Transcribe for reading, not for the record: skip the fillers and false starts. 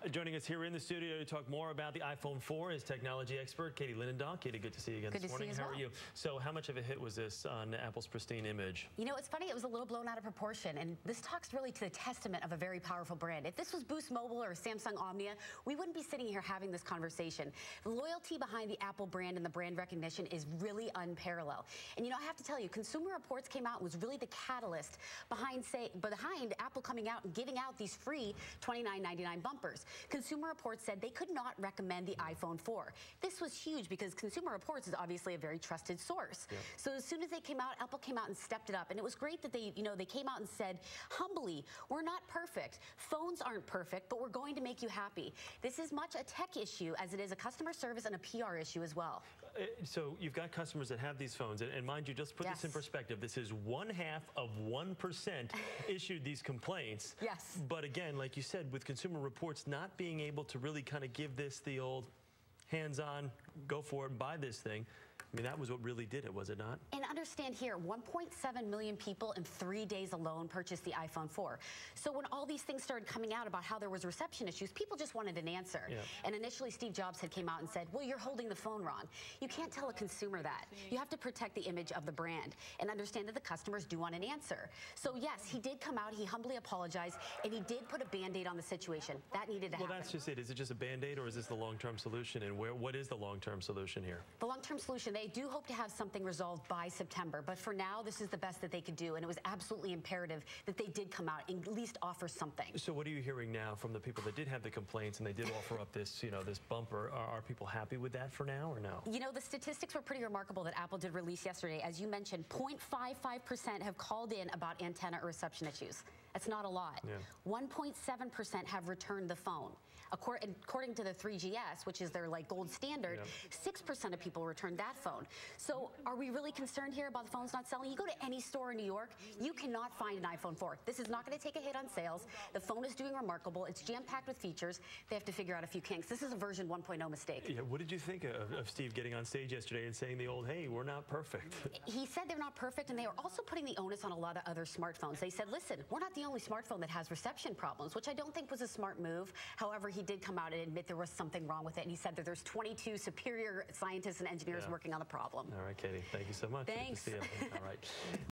Joining us here in the studio to talk more about the iPhone 4 is technology expert Katie Linendoll. Katie, good to see you again this morning. How are you? So how much of a hit was this on Apple's pristine image? You know, it's funny, it was a little blown out of proportion, and this talks really to the testament of a very powerful brand. If this was Boost Mobile or Samsung Omnia, we wouldn't be sitting here having this conversation. The loyalty behind the Apple brand and the brand recognition is really unparalleled. And you know, I have to tell you, Consumer Reports came out and was really the catalyst behind Apple coming out and giving out these free $29.99 bumpers. Consumer Reports said they could not recommend the iPhone 4. This was huge because Consumer Reports is obviously a very trusted source. Yep. So as soon as they came out, Apple came out and stepped it up. And it was great that they came out and said, humbly, we're not perfect. Phones aren't perfect, but we're going to make you happy. This is much a tech issue as it is a customer service and a PR issue as well. So you've got customers that have these phones, and mind you, just put this in perspective. This is 1/2 of 1% issued these complaints. Yes. But again, like you said, with Consumer Reports not being able to really kind of give this the old hands-on, go for it and buy this thing, I mean, that was what really did it, was it not? And understand here, 1.7 million people in 3 days alone purchased the iPhone 4. So when all these things started coming out about how there was reception issues, people just wanted an answer. Yeah. And initially, Steve Jobs had came out and said, well, you're holding the phone wrong. You can't tell a consumer that. You have to protect the image of the brand and understand that the customers do want an answer. So yes, he did come out, he humbly apologized, and he did put a Band-Aid on the situation. That needed to happen. Well, that's just it. Is it just a Band-Aid, or is this the long-term solution? And what is the long-term solution here? The long-term solution, they do hope to have something resolved by September, but for now, this is the best that they could do, and it was absolutely imperative that they did come out and at least offer something. So what are you hearing now from the people that did have the complaints and they did offer up this, this bumper? Are people happy with that for now, or no? You know, the statistics were pretty remarkable that Apple did release yesterday. As you mentioned, 0.55% have called in about antenna or reception issues. That's not a lot. 1.7% have returned the phone. According to the 3GS, which is their gold standard, 6% of people returned that phone. So are we really concerned here about the phones not selling? You go to any store in New York, you cannot find an iPhone 4. This is not going to take a hit on sales. The phone is doing remarkable. It's jam-packed with features. They have to figure out a few kinks. This is a version 1.0 mistake. Yeah, what did you think of Steve getting on stage yesterday and saying the old, hey, we're not perfect? He said they're not perfect, and they were also putting the onus on a lot of other smartphones. They said, listen, we're not the only smartphone that has reception problems, which I don't think was a smart move. However, he did come out and admit there was something wrong with it, and he said that there's 22 superior scientists and engineers working on the problem. All right, Katie, thank you so much. Thanks. Good to see you. All right.